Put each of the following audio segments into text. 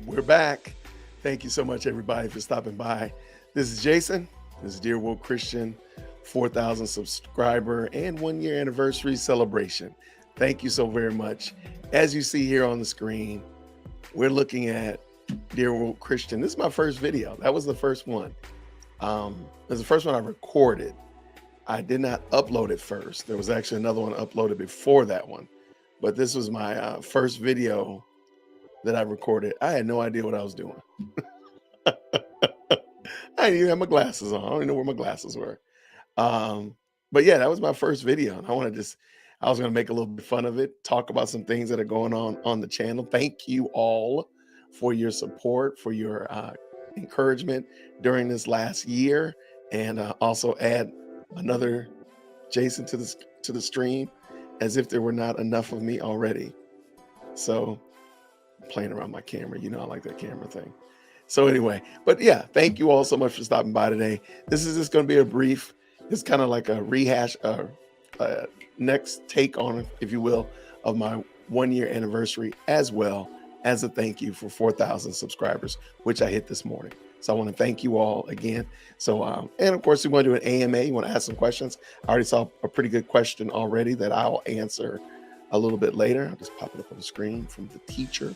We're back. Thank you so much, everybody, for stopping by. This is Jason. This is Dear Woke Christian, 4,000 subscriber and 1 year anniversary celebration. Thank you so very much. As you see here on the screen, we're looking at Dear Woke Christian. This is my first video. That was the first one. It was the first one I recorded. I did not upload it first. There was actually another one uploaded before that one. But this was my first video that I recorded. I had no idea what I was doing. I didn't even have my glasses on. I don't even know where my glasses were. But yeah, that was my first video. And I was going to make a little bit of fun of it, talk about some things that are going on the channel. Thank you all for your support, for your encouragement during this last year, and also add another Jason to the stream, as if there were not enough of me already. So playing around my camera, I like that camera thing. So anyway, but yeah, thank you all so much for stopping by today. This is just going to be a brief, it's kind of like a rehash, next take on, if you will, of my 1 year anniversary, as well as a thank you for 4,000 subscribers, which I hit this morning. So I want to thank you all again. So, and of course, we want to do an AMA. You want to ask some questions. I already saw a pretty good question already that I'll answer a little bit later. I'll just pop it up on the screen from the teacher.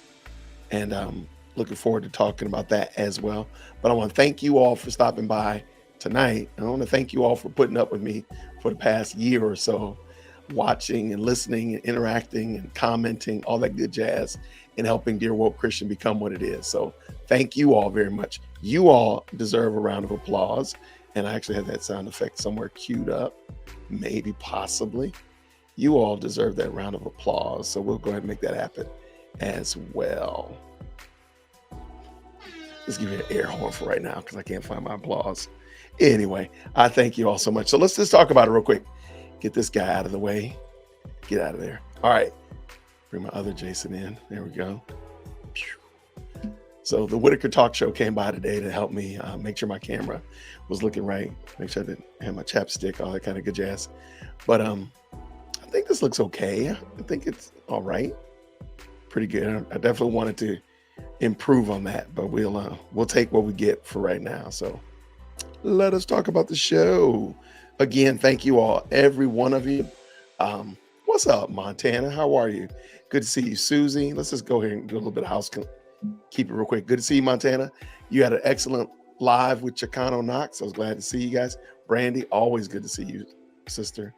And I'm looking forward to talking about that as well. But I want to thank you all for stopping by tonight. And I want to thank you all for putting up with me for the past year or so, watching and listening and interacting and commenting, all that good jazz, and helping Dear Woke Christian become what it is. So thank you all very much. You all deserve a round of applause. And I actually had that sound effect somewhere queued up, maybe, possibly. You all deserve that round of applause. So we'll go ahead and make that happen as well. Let's give you an air horn for right now because I can't find my applause. Anyway, I thank you all so much. So let's just talk about it real quick. Get this guy out of the way. Get out of there. All right. Bring my other Jason in. There we go. So the Whitaker Talk Show came by today to help me make sure my camera was looking right. Make sure I didn't have my chapstick, all that kind of good jazz. But I think this looks okay. I think it's all right. Pretty good. I definitely wanted to improve on that, but we'll take what we get for right now. So let us talk about the show. Again, thank you all, every one of you. What's up, Montana? How are you? Good to see you, Susie. Let's just go ahead and do a little bit of house. Keep it real quick. Good to see you, Montana. You had an excellent live with Chicano Knox. I was glad to see you guys. Brandy, always good to see you, sister.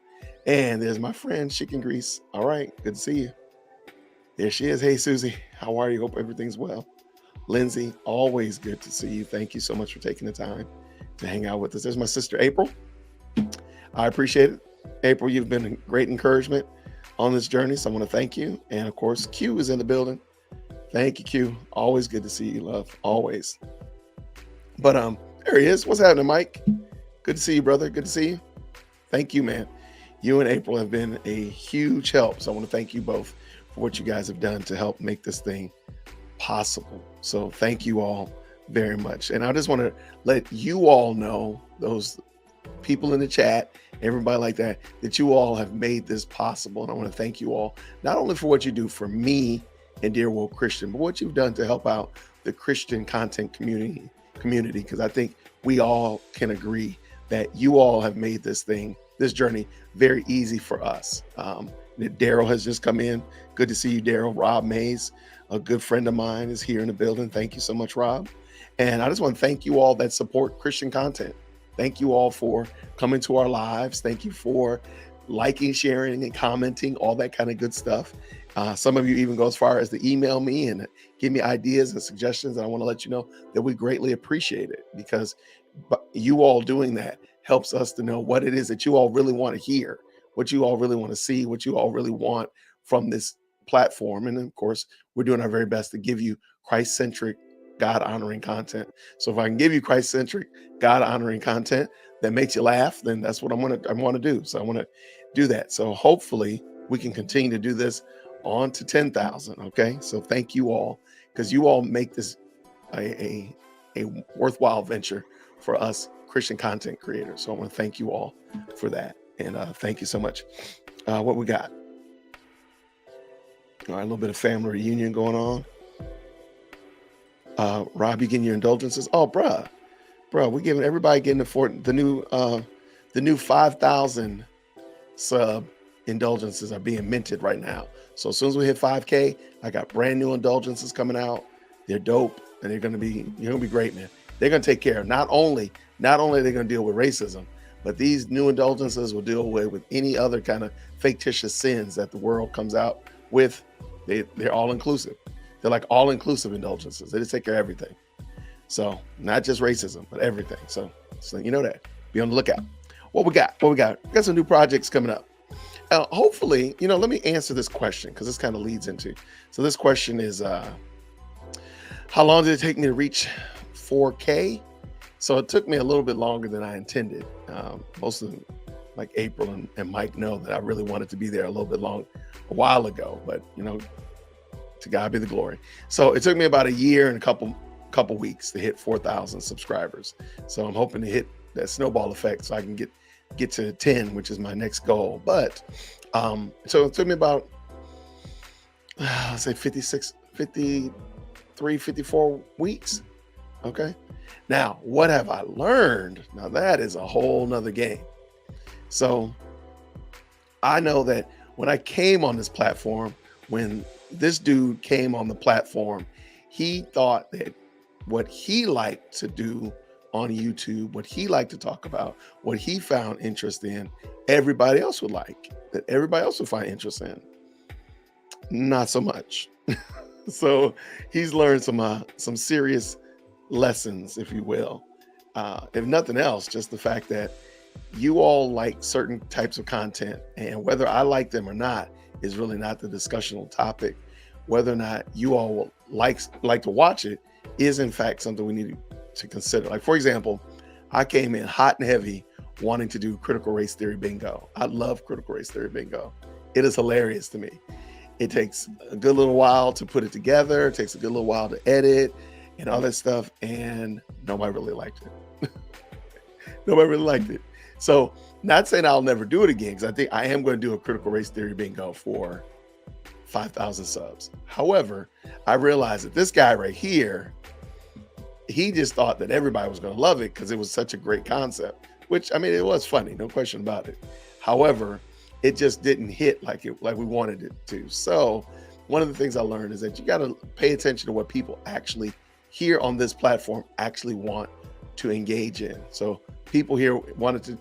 And there's my friend, Chicken Grease. All right, good to see you. There she is. Hey, Susie. How are you? Hope everything's well. Lindsay, always good to see you. Thank you so much for taking the time to hang out with us. There's my sister, April. I appreciate it. April, you've been a great encouragement on this journey, so I want to thank you. And of course, Q is in the building. Thank you, Q. Always good to see you, love. Always. But there he is. What's happening, Mike? Good to see you, brother. Good to see you. Thank you, man. You and April have been a huge help. So I want to thank you both for what you guys have done to help make this thing possible. So thank you all very much. And I just want to let you all know, those people in the chat, everybody like that you all have made this possible. And I want to thank you all, not only for what you do for me and Dear Woke Christian, but what you've done to help out the Christian content community, because I think we all can agree that you all have made this journey very easy for us. Daryl has just come in. Good to see you, Daryl. Rob Mays, a good friend of mine, is here in the building. Thank you so much, Rob. And I just want to thank you all that support Christian content. Thank you all for coming to our lives. Thank you for liking, sharing, and commenting, all that kind of good stuff. Some of you even go as far as to email me and give me ideas and suggestions. And I want to let you know that we greatly appreciate it, because you all doing that helps us to know what it is that you all really want to hear, what you all really want to see, what you all really want from this platform. And of course, we're doing our very best to give you Christ-centric, God-honoring content. So if I can give you Christ-centric, God-honoring content that makes you laugh, then that's what I want to do. So I want to do that. So hopefully we can continue to do this on to 10,000. Okay. So thank you all, because you all make this a worthwhile venture for us Christian content creators. So I want to thank you all for that. And thank you so much. What we got? All right, a little bit of family reunion going on. Rob, you getting your indulgences? Oh, bruh, we're giving everybody getting the new 5,000 sub indulgences are being minted right now. So as soon as we hit 5K, I got brand new indulgences coming out. They're dope, and you're gonna be great, man. They're gonna take care of not only are they gonna deal with racism, but these new indulgences will deal with any other kind of fictitious sins that the world comes out with. They're all inclusive. They're like all inclusive indulgences. They just take care of everything. So not just racism, but everything. So you know that. Be on the lookout. What we got? We got some new projects coming up. Hopefully, let me answer this question because this kind of leads into. So this question is, how long did it take me to reach 4K? So it took me a little bit longer than I intended. Most of them, like April and Mike, know that I really wanted to be there a while ago. But to God be the glory. So it took me about a year and a couple weeks to hit 4,000 subscribers. So I'm hoping to hit that snowball effect so I can get to 10, which is my next goal. But so it took me about let's say 53, 54 weeks. Okay. Now, what have I learned? Now that is a whole nother game. So I know that when I came on this platform, when this dude came on the platform, he thought that what he liked to do on YouTube, what he liked to talk about, what he found interest in, everybody else would like, that everybody else would find interest in. Not so much. So he's learned some serious lessons, if you will. If nothing else, just the fact that you all like certain types of content, and whether I like them or not is really not the discussional topic. Whether or not you all will like to watch it is in fact something we need to consider. Like, for example, I came in hot and heavy wanting to do critical race theory bingo. I love critical race theory bingo. It is hilarious to me. It takes a good little while to put it together. It takes a good little while to edit and all that stuff. And nobody really liked it. Nobody really liked it. So not saying I'll never do it again, because I think I am going to do a critical race theory bingo for 5,000 subs. However, I realized that this guy right here, he just thought that everybody was going to love it because it was such a great concept, which, I mean, it was funny, no question about it. However, it just didn't hit like we wanted it to. So one of the things I learned is that you got to pay attention to what people actually here on this platform actually want to engage in. So people here wanted to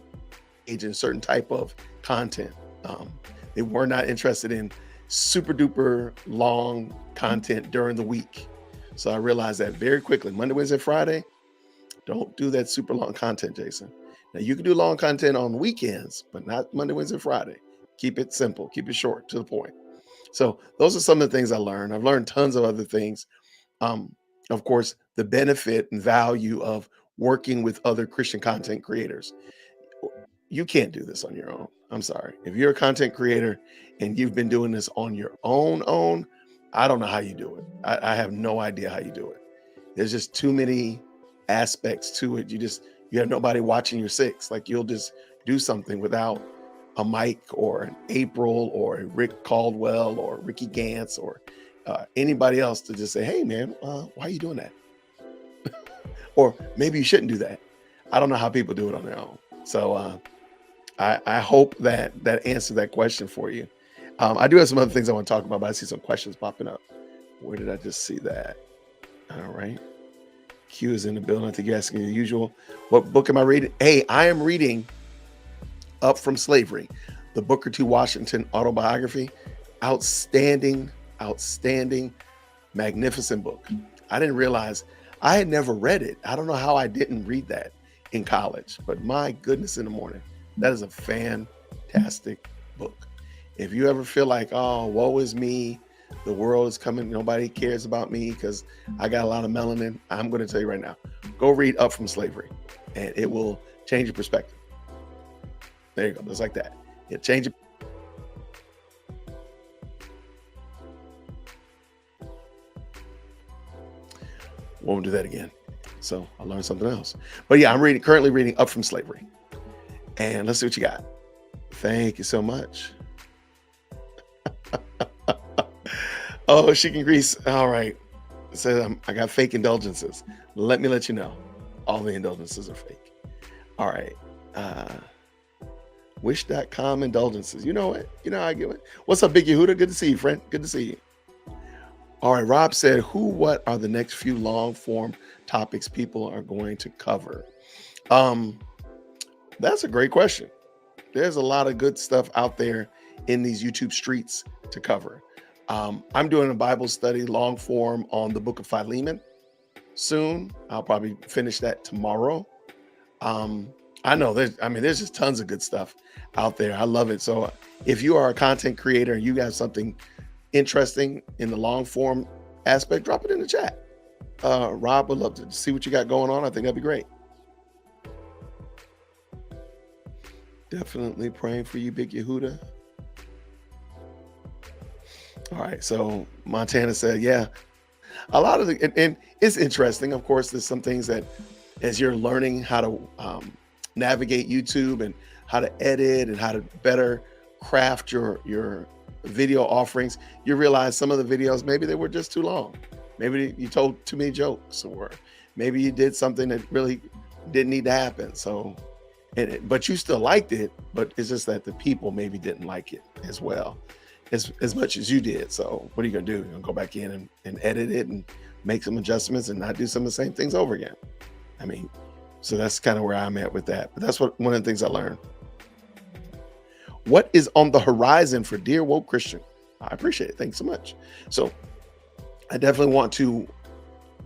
engage in certain type of content. They were not interested in super duper long content during the week. So I realized that very quickly. Monday, Wednesday, Friday, don't do that super long content, Jason. Now you can do long content on weekends, but not Monday, Wednesday, Friday. Keep it simple, keep it short, to the point. So those are some of the things I learned. I've learned tons of other things. Of course, the benefit and value of working with other Christian content creators. You can't do this on your own. I'm sorry. If you're a content creator and you've been doing this on your own, I don't know how you do it. I have no idea how you do it. There's just too many aspects to it. You have nobody watching your six. Like, you'll just do something without a Mike or an April or a Rick Caldwell or Ricky Gantz or anybody else to just say, hey man, why are you doing that? Or maybe you shouldn't do that. I don't know how people do it on their own. So I hope that answered that question for you. I do have some other things I want to talk about, but I see some questions popping up. Where did I just see that? All right. Q is in the building. I think you're asking the usual. What book am I reading? Hey, I am reading Up From Slavery, the Booker T. Washington autobiography. Outstanding, magnificent book. I didn't realize I had never read it. I don't know how I didn't read that in college, but my goodness, in the morning, that is a fantastic book. If you ever feel like, oh, woe is me, the world is coming, nobody cares about me because I got a lot of melanin, I'm going to tell you right now, go read Up From Slavery, and it will change your perspective. There you go, just like that. It changes. Won't do that again. So I learned something else. But yeah, I'm currently reading Up From Slavery. And let's see what you got. Thank you so much. Oh, Chicken Grease. All right. It says I got fake indulgences. Let me let you know. All the indulgences are fake. All right. Uh, Wish.com indulgences. You know what? You know how I get it. What's up, Big Yehuda? Good to see you, friend. Good to see you. All right. Rob said, what are the next few long form topics people are going to cover? That's a great question. There's a lot of good stuff out there in these YouTube streets to cover. I'm doing a Bible study long form on the book of Philemon soon. I'll probably finish that tomorrow. I know there's just tons of good stuff out there. I love it. So if you are a content creator and you got something interesting in the long form aspect, drop it in the chat. Rob would love to see what you got going on. I think that'd be great. Definitely praying for you, Big Yehuda. All right. So Montana said, yeah, a lot of and it's interesting. Of course, there's some things that as you're learning how to navigate YouTube and how to edit and how to better craft your video offerings, you realize some of the videos, maybe they were just too long. Maybe you told too many jokes, or maybe you did something that really didn't need to happen. So, but you still liked it, but it's just that the people maybe didn't like it as well as much as you did. So what are you gonna do? You're gonna go back in and edit it and make some adjustments and not do some of the same things over again. I mean, so that's kind of where I'm at with that. But that's one of the things I learned. What is on the horizon for Dear Woke Christian? I appreciate it. Thanks so much. So I definitely want to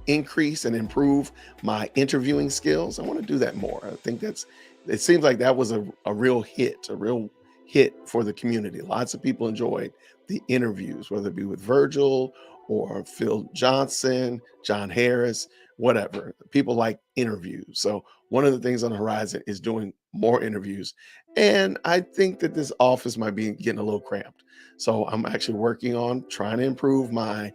increase and improve my interviewing skills. I want to do that more. I think it seems like that was a real hit for the community. Lots of people enjoyed the interviews, whether it be with Virgil or Phil Johnson, John Harris, whatever. People like interviews. So one of the things on the horizon is doing more interviews. And I think that this office might be getting a little cramped. So I'm actually working on trying to improve my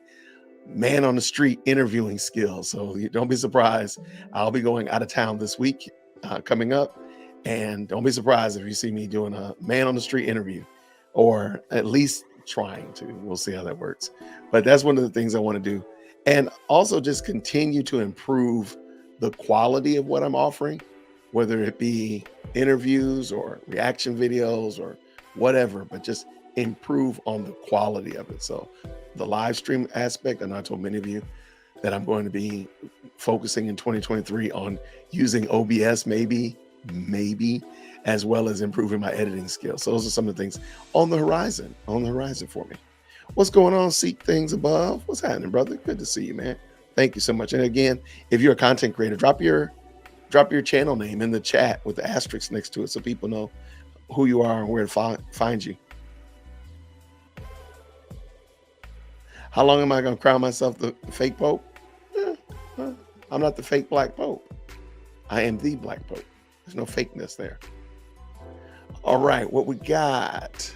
man on the street interviewing skills. So don't be surprised. I'll be going out of town this week coming up. And don't be surprised if you see me doing a man on the street interview, or at least trying to. We'll see how that works. But that's one of the things I want to do. And also just continue to improve the quality of what I'm offering, whether it be interviews or reaction videos or whatever, but just improve on the quality of it. So the live stream aspect, and I told many of you that I'm going to be focusing in 2023 on using OBS maybe, as well as improving my editing skills. So those are some of the things on the horizon for me. What's going on? Seek things above. What's happening, brother? Good to see you, man. Thank you so much. And again, if you're a content creator, drop your channel name in the chat with the asterisk next to it so people know who you are and where to find you. How long am I going to crown myself the fake pope? I'm not the fake black pope. I am the black pope. There's no fakeness there. All right, what we got?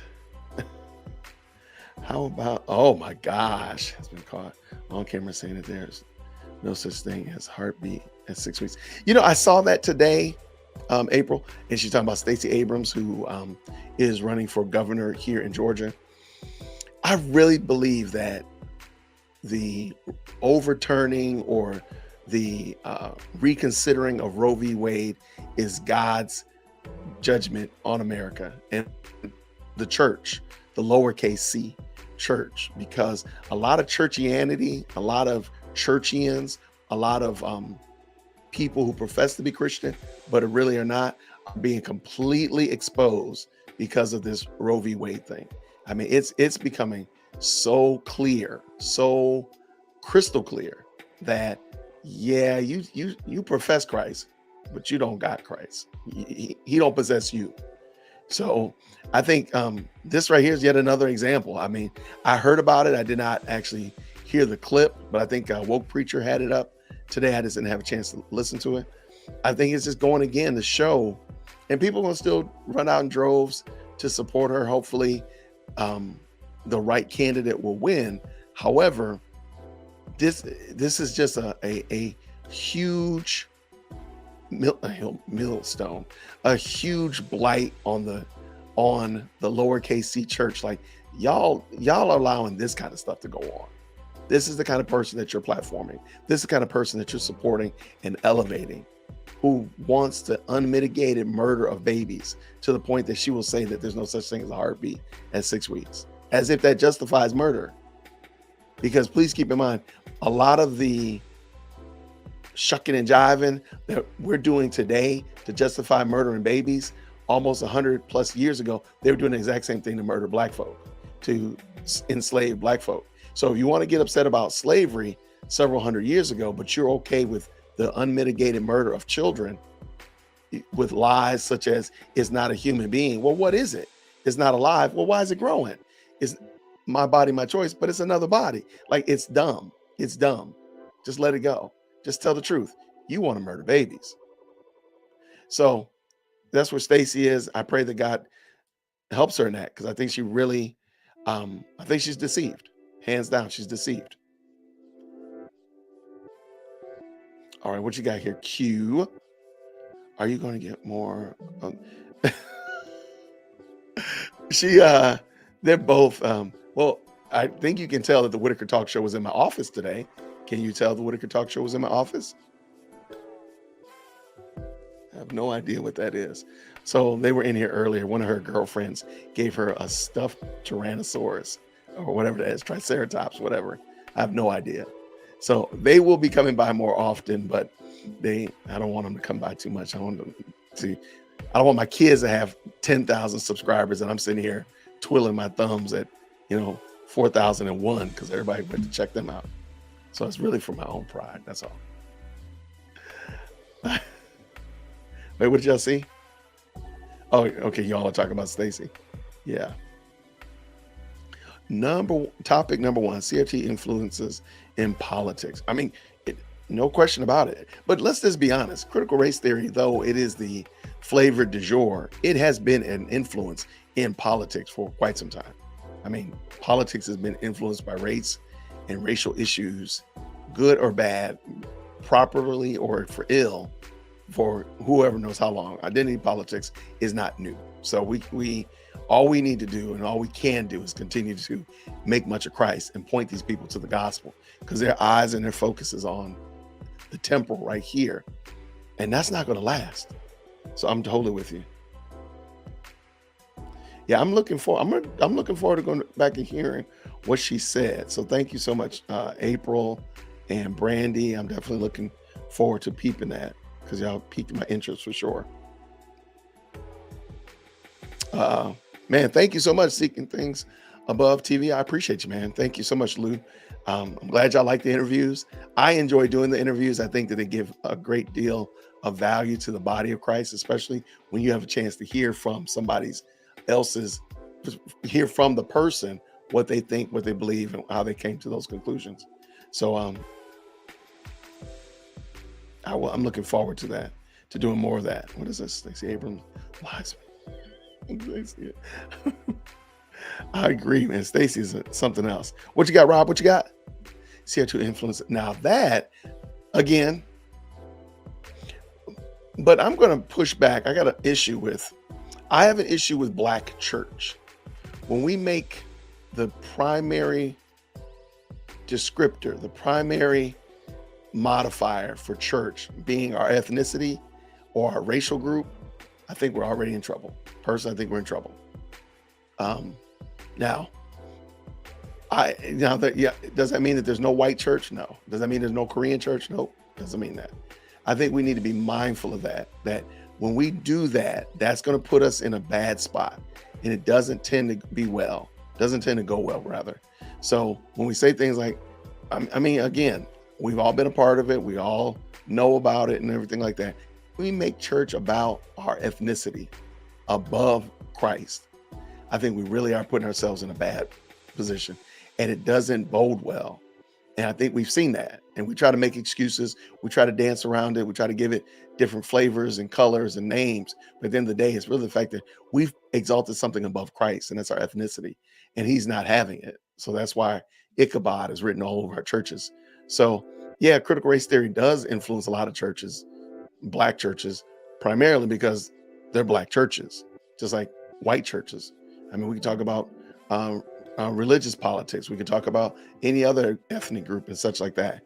How about, oh my gosh, has been caught on camera saying that there's no such thing as heartbeat at 6 weeks. You know, I saw that today, April, and she's talking about Stacey Abrams, who is running for governor here in Georgia. I really believe that the overturning or the reconsidering of Roe v. Wade is God's judgment on America and the church, the lowercase c church, because a lot of churchianity, a lot of churchians, a lot of people who profess to be Christian but really are not, are being completely exposed because of this Roe v. Wade thing. I mean, it's becoming so clear, so crystal clear that yeah, you profess Christ, but you don't got Christ. He don't possess you. So I think this right here is yet another example. I mean, I heard about it. I did not actually hear the clip, but I think Woke Preacher had it up today. I just didn't have a chance to listen to it. I think it's just going again to show, and people are going to still run out in droves to support her. Hopefully the right candidate will win. However, this is just a huge millstone, a huge blight on the lowercase c church. Like y'all are allowing this kind of stuff to go on. This is the kind of person that you're platforming. This is the kind of person that you're supporting and elevating, who wants the unmitigated murder of babies to the point that she will say that there's no such thing as a heartbeat at 6 weeks, as if that justifies murder. Because please keep in mind, a lot of the shucking and jiving that we're doing today to justify murdering babies, almost 100 plus years ago, they were doing the exact same thing to murder black folk, to enslave black folk. So if you want to get upset about slavery several hundred years ago, but you're okay with the unmitigated murder of children with lies such as it's not a human being. Well, what is it? It's not alive. Well, why is it growing? It's my body, my choice, but it's another body. Like, it's dumb. It's dumb. Just let it go. Just tell the truth. You want to murder babies. So that's where Stacy is. I pray that God helps her in that, because I think she really, I think she's deceived. Hands down, she's deceived. All right, what you got here? Q. Are you going to get more? She, they're both, well, I think you can tell that the Whitaker Talk Show was in my office today. Can you tell the Whitaker Talk Show was in my office? I have no idea what that is. So they were in here earlier. One of her girlfriends gave her a stuffed Tyrannosaurus or whatever that is, Triceratops, whatever. I have no idea. So they will be coming by more often, but I don't want them to come by too much. I don't want my kids to have 10,000 subscribers and I'm sitting here twiddling my thumbs at, 4,001 because everybody went to check them out. So it's really for my own pride. That's all. Wait, what did y'all see? Oh, okay. Y'all are talking about Stacy. Yeah. Topic number one, CRT influences in politics. I mean, no question about it. But let's just be honest. Critical race theory, though it is the flavor du jour, it has been an influence in politics for quite some time. I mean, politics has been influenced by race and racial issues, good or bad, properly or for ill, for whoever knows how long. Identity politics is not new. So we all we need to do and all we can do is continue to make much of Christ and point these people to the gospel, because their eyes and their focus is on the temporal right here, and that's not going to last. So I'm totally with you. Yeah, I'm looking forward to going back and hearing what she said. So thank you so much, April and Brandy. I'm definitely looking forward to peeping that, because y'all piqued my interest for sure. Man, thank you so much, Seeking Things Above TV. I appreciate you, man. Thank you so much, Lou. I'm glad y'all like the interviews. I enjoy doing the interviews. I think that they give a great deal of value to the body of Christ, especially when you have a chance to hear from hear from the person what they think, what they believe, and how they came to those conclusions. So I'm looking forward to that, to doing more of that. What is this? Stacey Abrams lies. I agree, man. Stacey's something else. What you got, Rob? What you got? CO2 influence. Now that, again, but I'm going to push back. I have an issue with black church. When we make the primary descriptor, the primary modifier for church being our ethnicity or our racial group, I think we're already in trouble. Personally, I think we're in trouble. Now, does that mean that there's no white church? No. Does that mean there's no Korean church? No, doesn't mean that. I think we need to be mindful of that when we do that, that's going to put us in a bad spot, and it doesn't tend to go well, rather. So when we say things like, I mean, again, we've all been a part of it. We all know about it and everything like that. We make church about our ethnicity above Christ. I think we really are putting ourselves in a bad position, and it doesn't bode well. And I think we've seen that, and we try to make excuses. We try to dance around it. We try to give it different flavors and colors and names. But at the end of the day, it's really the fact that we've exalted something above Christ, and that's our ethnicity, and he's not having it. So that's why Ichabod is written all over our churches. So yeah, critical race theory does influence a lot of churches, black churches, primarily because they're black churches, just like white churches. I mean, we can talk about religious politics. We could talk about any other ethnic group and such like that.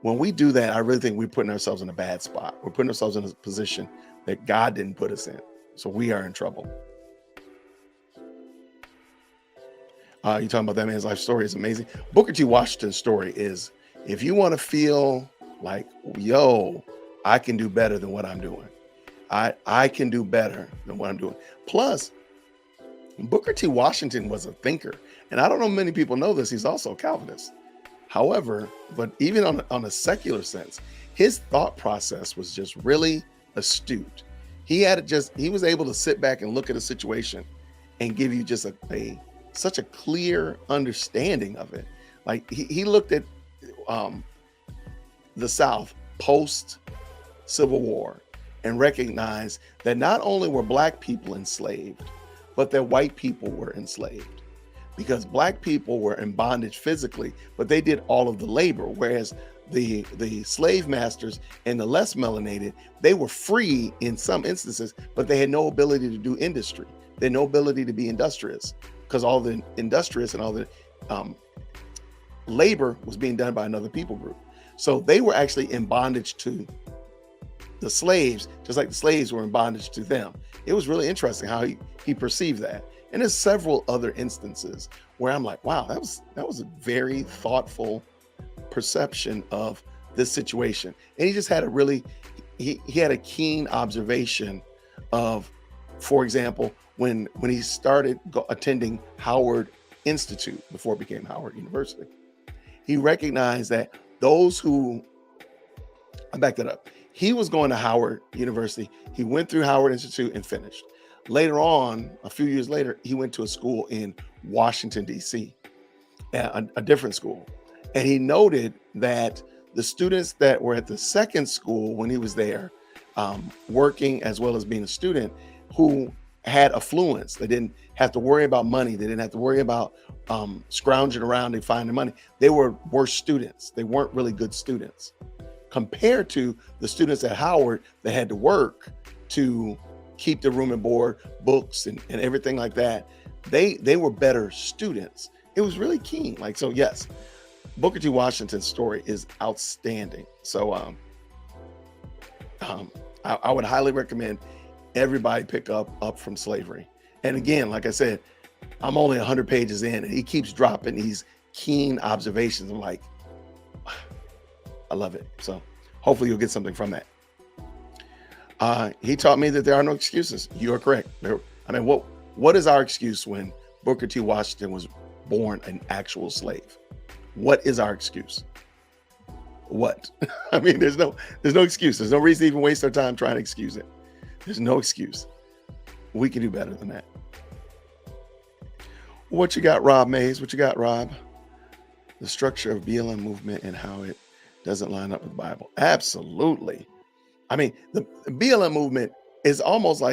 When we do that, I really think we're putting ourselves in a bad spot. We're putting ourselves in a position that God didn't put us in. So we are in trouble. You talking about that man's life story is amazing. Booker T. Washington's story is, if you want to feel like, yo, I can do better than what I'm doing. I can do better than what I'm doing. Plus, Booker T. Washington was a thinker. And I don't know many people know this. He's also a Calvinist. However, but even on a secular sense, his thought process was just really astute. He was able to sit back and look at a situation and give you just such a clear understanding of it. Like he looked at the South post Civil War and recognized that not only were Black people enslaved, but that white people were enslaved, because Black people were in bondage physically, but they did all of the labor, whereas the slave masters and the less melanated, they were free in some instances, but they had no ability to do industry. They had no ability to be industrious, because all the industrious and all the labor was being done by another people group. So they were actually in bondage to the slaves, just like the slaves were in bondage to them. It was really interesting how he perceived that. And there's several other instances where I'm like, wow, that was a very thoughtful perception of this situation. And he just had he had a keen observation of, for example, when he started attending Howard Institute before it became Howard University, he recognized that I backed that up. He was going to Howard University. He went through Howard Institute and finished. Later on, a few years later, he went to a school in Washington, D.C., a different school. And he noted that the students that were at the second school when he was there, working as well as being a student, who had affluence, they didn't have to worry about money, they didn't have to worry about scrounging around and finding money. They were worse students. They weren't really good students, compared to the students at Howard that had to work to keep the room and board, books, and everything like that. They were better students. It was really keen. Like, so yes, Booker T. Washington's story is outstanding. So I would highly recommend everybody pick up From Slavery. And again, like I said, I'm only 100 pages in, and he keeps dropping these keen observations. I'm like, I love it. So hopefully you'll get something from that. He taught me that there are no excuses. You are correct. What is our excuse when Booker T. Washington was born an actual slave? What is our excuse? What? I mean, there's no excuse. There's no reason to even waste our time trying to excuse it. There's no excuse. We can do better than that. What you got, Rob Mays? What you got, Rob? The structure of BLM movement and how it doesn't line up with the Bible. Absolutely. I mean, the BLM movement is almost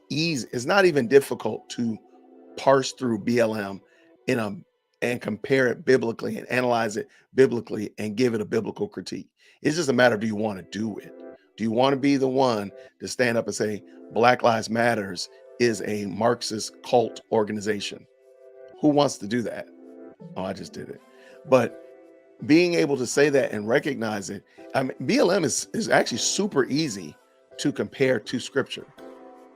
easy. It's not even difficult to parse through BLM and compare it biblically and analyze it biblically and give it a biblical critique. It's just a matter of, do you want to do it? Do you want to be the one to stand up and say Black Lives Matters is a Marxist cult organization? Who wants to do that? Oh, I just did it. But being able to say that and recognize it, I mean, BLM is actually super easy to compare to scripture.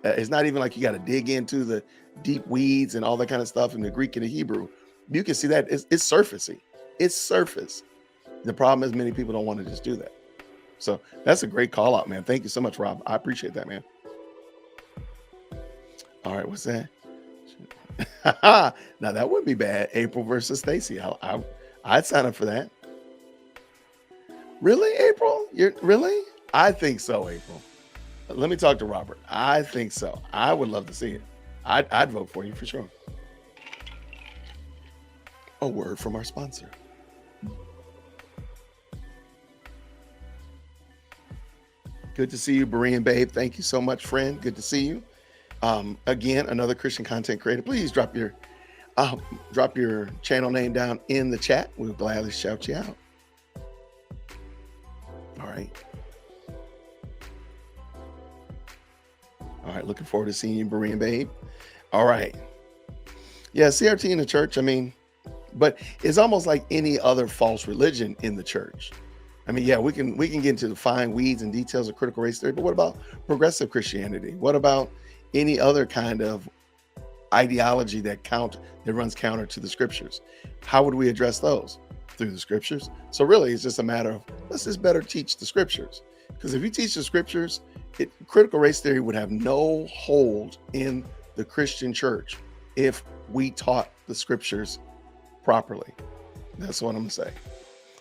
It's not even like you got to dig into the deep weeds and all that kind of stuff in the Greek and the Hebrew. You can see that it's surfacey. It's surface. The problem is many people don't want to just do that. So that's a great call out, man. Thank you so much, Rob. I appreciate that, man. All right, what's that? Now that would be bad. April versus Stacy. I'd sign up for that. Really, April? Really? I think so, April. Let me talk to Robert. I think so. I would love to see it. I'd vote for you for sure. A word from our sponsor. Good to see you, Berean Babe. Thank you so much, friend. Good to see you. Again, another Christian content creator. Please drop your channel name down in the chat. We'll gladly shout you out. All right. All right. Looking forward to seeing you, Berean Babe. All right. Yeah, CRT in the church. I mean, but it's almost like any other false religion in the church. I mean, yeah, we can get into the fine weeds and details of critical race theory, but what about progressive Christianity? What about any other kind of ideology that runs counter to the scriptures? How would we address those? Through the scriptures. So really, it's just a matter of, let's just better teach the scriptures. Because if you teach the scriptures, critical race theory would have no hold in the Christian church if we taught the scriptures properly. That's what I'm gonna say.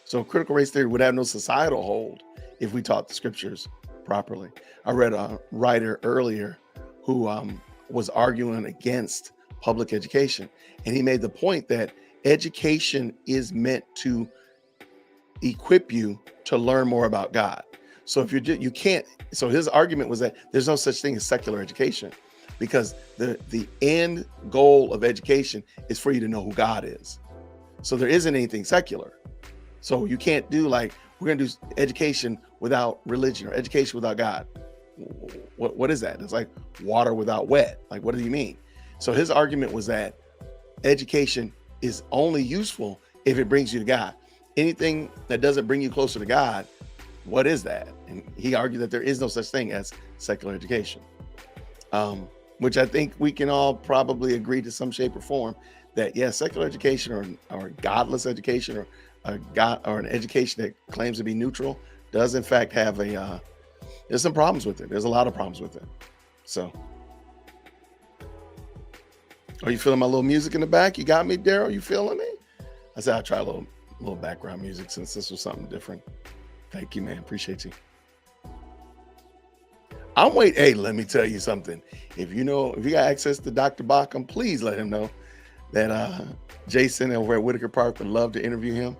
So critical race theory would have no societal hold if we taught the scriptures properly. I read a writer earlier who was arguing against public education, and he made the point that education is meant to equip you to learn more about God. So if you can't. So his argument was that there's no such thing as secular education, because the end goal of education is for you to know who God is. So there isn't anything secular. So you can't do like, we're going to do education without religion or education without God. What is that? It's like water without wet. Like, what do you mean? So his argument was that education is only useful if it brings you to God. Anything that doesn't bring you closer to God, what is that? And he argued that there is no such thing as secular education, which I think we can all probably agree to some shape or form that, yes, secular education or godless education or an education that claims to be neutral does in fact have there's some problems with it. There's a lot of problems with it. So, are you feeling my little music in the back? You got me, Daryl? You feeling me? I said I'll try a little background music since this was something different. Thank you, man. Appreciate you. Hey, let me tell you something. If you got access to Dr. Bacham, please let him know that Jason over at Whitaker Park would love to interview him,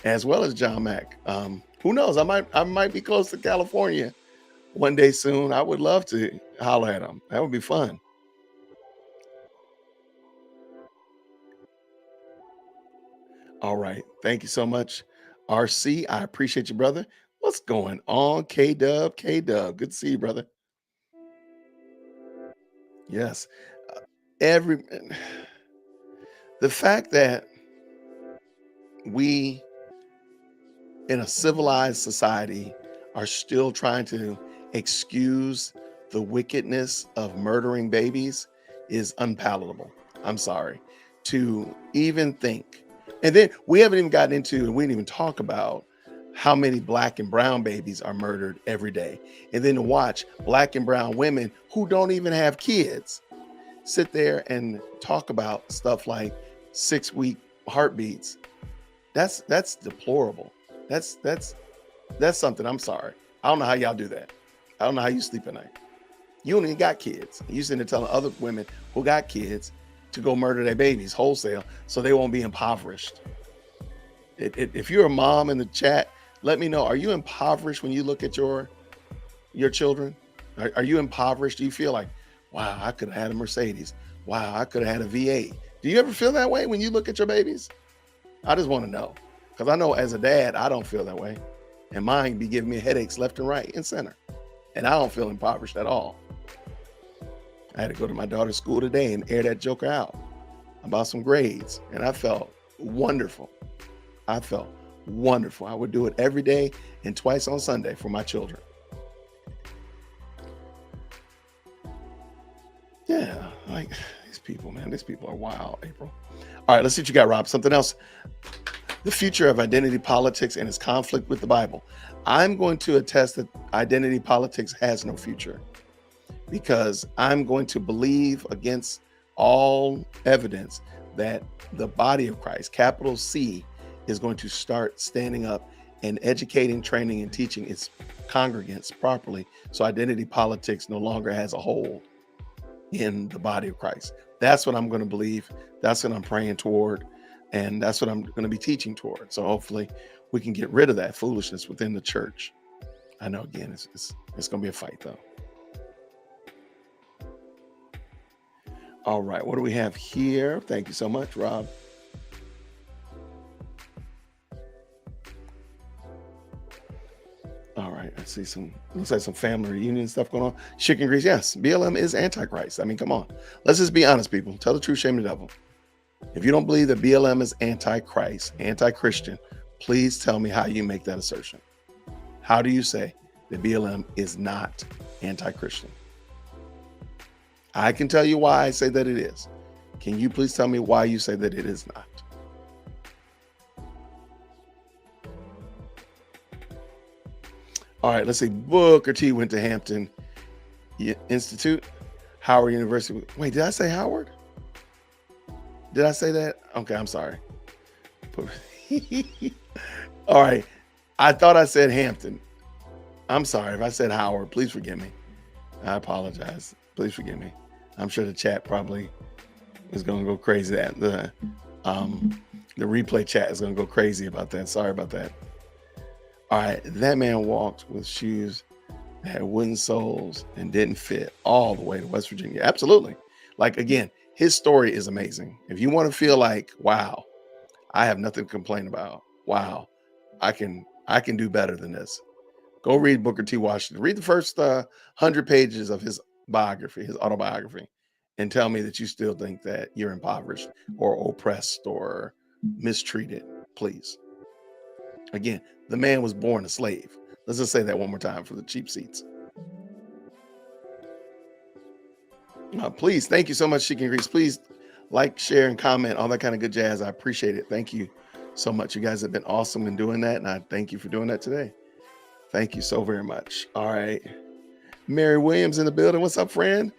as well as John Mack. Who knows? I might be close to California one day soon. I would love to holler at him. That would be fun. All right. Thank you so much, RC. I appreciate you, brother. What's going on, K Dub? K Dub. Good to see you, brother. Yes. Every the fact that we in a civilized society are still trying to excuse the wickedness of murdering babies is unpalatable. I'm sorry to even think. And then we haven't even gotten into, and we didn't even talk about how many black and brown babies are murdered every day. And then to watch black and brown women who don't even have kids sit there and talk about stuff like 6-week heartbeats. That's deplorable. That's something. I'm sorry. I don't know how y'all do that. I don't know how you sleep at night. You don't even got kids. You sitting there telling other women who got kids to go murder their babies wholesale so they won't be impoverished. If you're a mom in the chat, let me know. Are you impoverished when you look at your children? Are you impoverished? Do you feel like, wow, I could have had a Mercedes. Wow, I could have had a V8. Do you ever feel that way when you look at your babies? I just want to know, because I know as a dad, I don't feel that way. And mine be giving me headaches left and right and center. And I don't feel impoverished at all. I had to go to my daughter's school today and air that joker out about some grades. And I felt wonderful. I felt wonderful. I would do it every day and twice on Sunday for my children. Yeah, like these people, man. These people are wild, April. All right, let's see what you got, Rob. Something else. The future of identity politics and its conflict with the Bible. I'm going to attest that identity politics has no future, because I'm going to believe against all evidence that the body of Christ, capital C, is going to start standing up and educating, training, and teaching its congregants properly, so identity politics no longer has a hold in the body of Christ. That's what I'm going to believe. That's what I'm praying toward. And that's what I'm going to be teaching toward. So hopefully we can get rid of that foolishness within the church. I know, again, it's going to be a fight, though. All right. What do we have here? Thank you so much, Rob. All right. I see looks like some family reunion stuff going on. Chicken grease. Yes. BLM is antichrist. I mean, come on. Let's just be honest, people. Tell the truth, shame the devil. If you don't believe that BLM is anti-Christ, anti-Christian, please tell me how you make that assertion. How do you say that BLM is not anti-Christian? I can tell you why I say that it is. Can you please tell me why you say that it is not? All right, let's see. Booker T went to Hampton Institute, Howard University. Wait, did I say Howard? Did I say that? Okay, I'm sorry. All right. I thought I said Hampton. I'm sorry if I said Howard. Please forgive me. I apologize. Please forgive me. I'm sure the chat probably is going to go crazy. The replay chat is going to go crazy about that. Sorry about that. All right. That man walked with shoes that had wooden soles and didn't fit all the way to West Virginia. Absolutely. Like, again, his story is amazing. If you want to feel like, wow, I have nothing to complain about. Wow, I can do better than this. Go read Booker T. Washington. Read the first 100 pages of his biography, his autobiography, and tell me that you still think that you're impoverished or oppressed or mistreated, please. Again, the man was born a slave. Let's just say that one more time for the cheap seats. Please, thank you so much, Chicken Grease. Please like, share, and comment, all that kind of good jazz. I appreciate it. Thank you so much. You guys have been awesome in doing that, and I thank you for doing that today. Thank you so very much. All right. Mary Williams in the building. What's up, friend?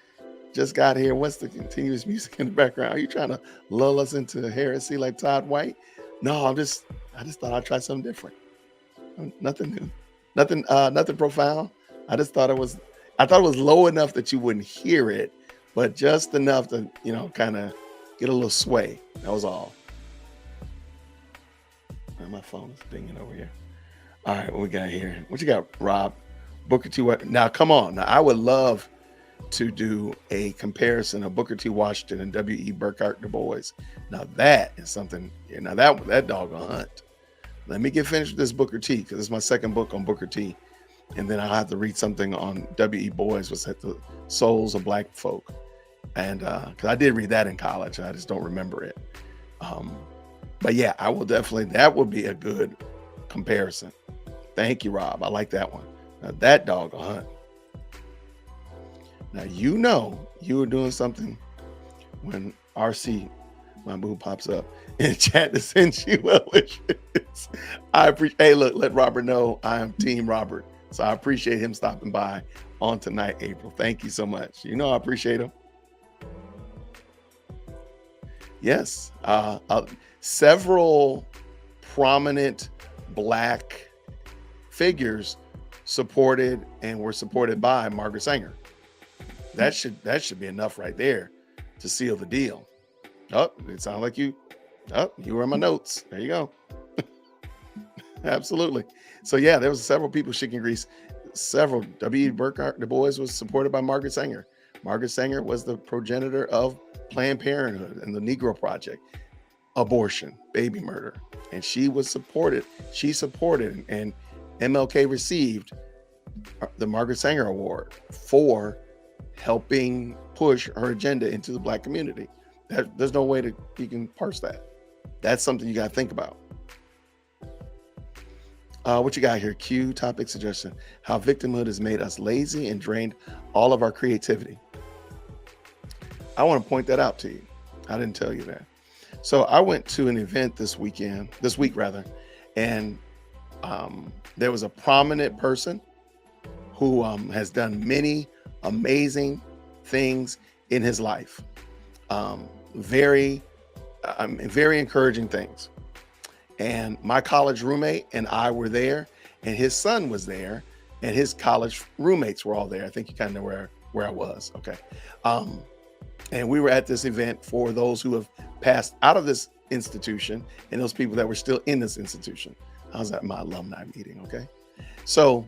Just got here. What's the continuous music in the background? Are you trying to lull us into heresy like Todd White? No, I just thought I'd try something different. Nothing new. Nothing profound. I thought it was low enough that you wouldn't hear it, but just enough to, kind of get a little sway. That was all. My phone is dinging over here. All right, what we got here? What you got, Rob? Booker T. Now, come on. Now, I would love to do a comparison of Booker T. Washington and W.E. Burghardt Du Bois. Now, that is something. Now, that dog will hunt. Let me get finished with this Booker T, because it's my second book on Booker T. And then I'll have to read something on W.E. Bois, what's at the Souls of Black Folk. And because I did read that in college, I just don't remember it. But yeah, I will definitely, that would be a good comparison. Thank you, Rob. I like that one. Now, that dog will hunt. Now, you were doing something when RC, my boo, pops up in chat to send you well wishes. I appreciate, hey, look, let Robert know I am Team Robert. So I appreciate him stopping by on tonight, April. Thank you so much. I appreciate him. Yes. Several prominent Black figures supported and were supported by Margaret Sanger. That should be enough right there to seal the deal. Oh, it sounds like you were in my notes. There you go. Absolutely. So yeah, there was several people, Chicken Grease. Several. W.E. Burghardt Du Bois was supported by Margaret Sanger. Margaret Sanger was the progenitor of Planned Parenthood and the Negro Project, abortion, baby murder, and she was supported. She supported, and MLK received the Margaret Sanger Award for helping push her agenda into the Black community. There's no way that you can parse that. That's something you got to think about. What you got here? Q topic suggestion: how victimhood has made us lazy and drained all of our creativity. I want to point that out to you. I didn't tell you that. So I went to an event this week, and there was a prominent person who has done many amazing things in his life. Very encouraging things. And my college roommate and I were there, and his son was there, and his college roommates were all there. I think you kind of know where I was. Okay. And we were at this event for those who have passed out of this institution and those people that were still in this institution. I was at my alumni meeting. Okay. So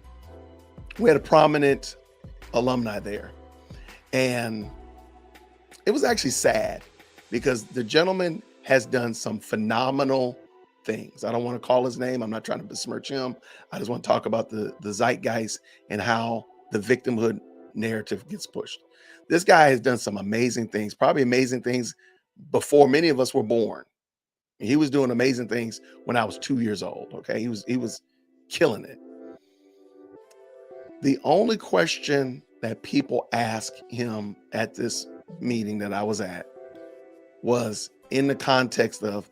we had a prominent alumni there, and it was actually sad because the gentleman has done some phenomenal things. I don't want to call his name. I'm not trying to besmirch him. I just want to talk about the zeitgeist and how the victimhood narrative gets pushed. This guy has done some amazing things, probably amazing things before many of us were born. He was doing amazing things when I was 2 years old. Okay. He was killing it. The only question that people asked him at this meeting that I was at was in the context of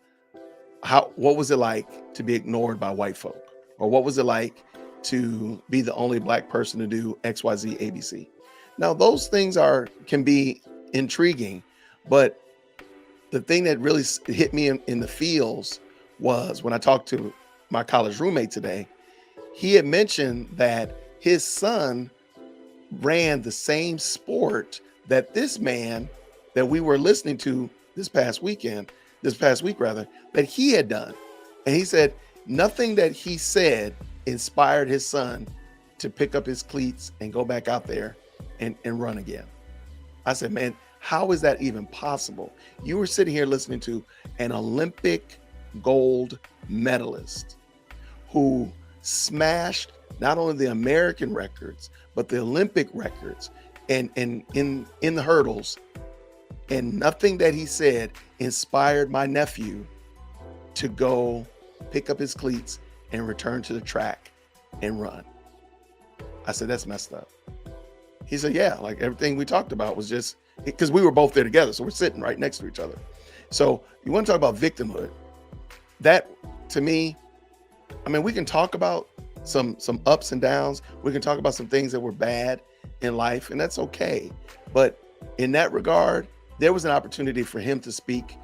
what was it like to be ignored by white folk? Or what was it like to be the only black person to do XYZ ABC? Now, those things can be intriguing, but the thing that really hit me in the feels was when I talked to my college roommate today. He had mentioned that his son ran the same sport that this man that we were listening to this past week rather, that he had done. And he said nothing that he said inspired his son to pick up his cleats and go back out there and run again. I said, man, how is that even possible? You were sitting here listening to an Olympic gold medalist who smashed not only the American records, but the Olympic records and in the hurdles. And nothing that he said inspired my nephew to go pick up his cleats and return to the track and run. I said, that's messed up. He said, yeah, like everything we talked about was just because we were both there together. So we're sitting right next to each other. So you want to talk about victimhood? That, to me, I mean, we can talk about some ups and downs. We can talk about some things that were bad in life, and that's okay. But in that regard, there was an opportunity for him to speak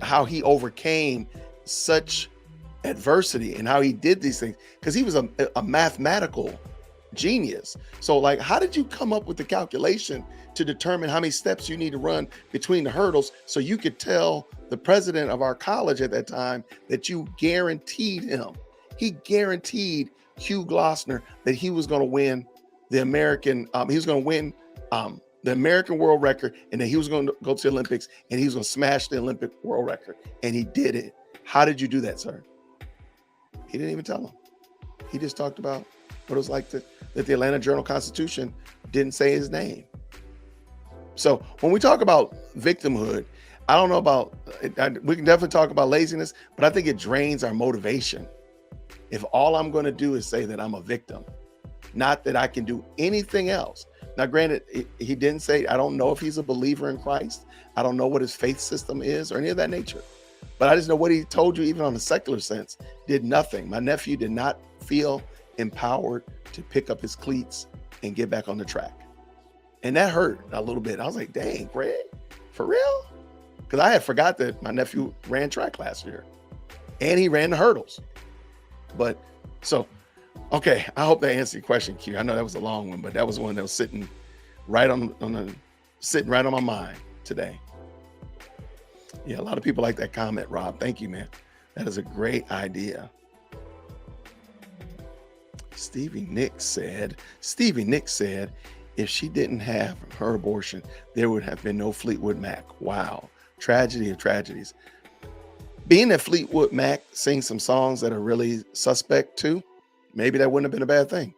how he overcame such adversity and how he did these things, because he was a mathematical genius. So like, how did you come up with the calculation to determine how many steps you need to run between the hurdles so you could tell the president of our college at that time that you guaranteed him, he guaranteed Hugh Glossner that he was going to win the American, the American world record, and then he was going to go to the Olympics and he was going to smash the Olympic world record. And he did it. How did you do that, sir? He didn't even tell him. He just talked about what it was like that the Atlanta Journal-Constitution didn't say his name. So when we talk about victimhood, I don't know about, we can definitely talk about laziness, but I think it drains our motivation. If all I'm going to do is say that I'm a victim, not that I can do anything else. Now, granted, he didn't say, I don't know if he's a believer in Christ. I don't know what his faith system is or any of that nature. But I just know what he told you, even on the secular sense, did nothing. My nephew did not feel empowered to pick up his cleats and get back on the track. And that hurt a little bit. I was like, dang, Greg, for real? Because I had forgot that my nephew ran track last year and he ran the hurdles. But so, okay, I hope that answered your question, Q. I know that was a long one, but that was one that was sitting right on my mind today. Yeah, a lot of people like that comment, Rob. Thank you, man. That is a great idea. Stevie Nicks said, if she didn't have her abortion, there would have been no Fleetwood Mac. Wow. Tragedy of tragedies. Being that Fleetwood Mac sings some songs that are really suspect too, maybe that wouldn't have been a bad thing.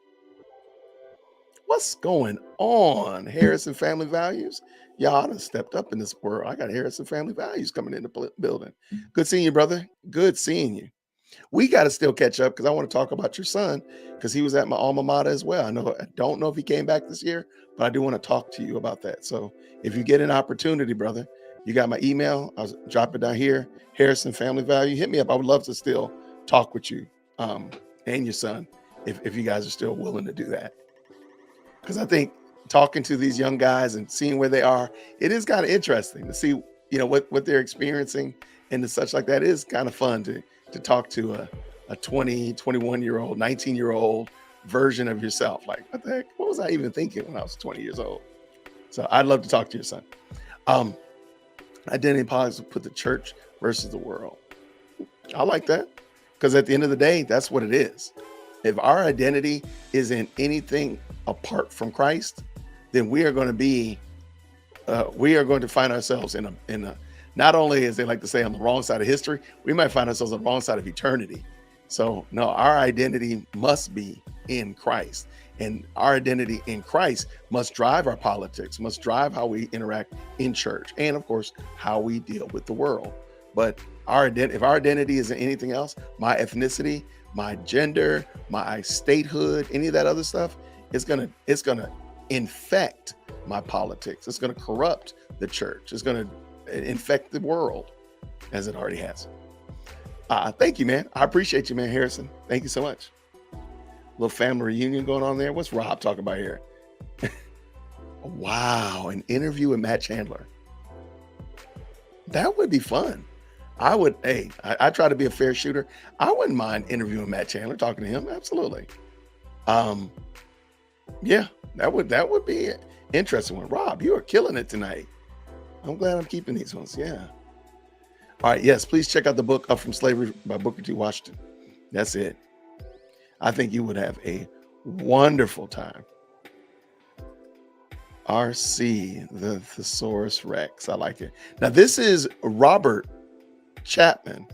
What's going on? Harrison Family Values? Y'all done stepped up in this world. I got Harrison Family Values coming in the building. Good seeing you, brother. Good seeing you. We got to still catch up because I want to talk about your son because he was at my alma mater as well. I don't know if he came back this year, but I do want to talk to you about that. So if you get an opportunity, brother, you got my email. I'll drop it down here. Harrison Family Value. Hit me up. I would love to still talk with you and your son if you guys are still willing to do that. Because I think talking to these young guys and seeing where they are, it is kind of interesting to see, what they're experiencing and such like that. It is kind of fun to talk to a 20, 21-year-old, 19-year-old version of yourself. Like, what the heck? What was I even thinking when I was 20 years old? So I'd love to talk to your son. Identity politics will put the church versus the world. I like that because at the end of the day, that's what it is. If our identity is in anything apart from Christ, then we are going to find ourselves in a not only, as they like to say, on the wrong side of history, we might find ourselves on the wrong side of eternity. So no, our identity must be in Christ. And our identity in Christ must drive our politics, must drive how we interact in church, and of course, how we deal with the world. But if our identity isn't anything else, my ethnicity, my gender, my statehood, any of that other stuff, it's gonna infect my politics. It's gonna corrupt the church. It's gonna infect the world as it already has. Thank you, man. I appreciate you, man, Harrison. Thank you so much. Little family reunion going on there. What's Rob talking about here? Wow, an interview with Matt Chandler. That would be fun. I try to be a fair shooter. I wouldn't mind interviewing Matt Chandler, talking to him. Absolutely. Um, yeah, that would be an interesting one. Rob, you are killing it tonight. I'm glad I'm keeping these ones. Yeah. All right. Yes, please check out the book Up from Slavery by Booker T. Washington. That's it. I think you would have a wonderful time. RC, the Thesaurus Rex. I like it. Now, this is Robert Chapman,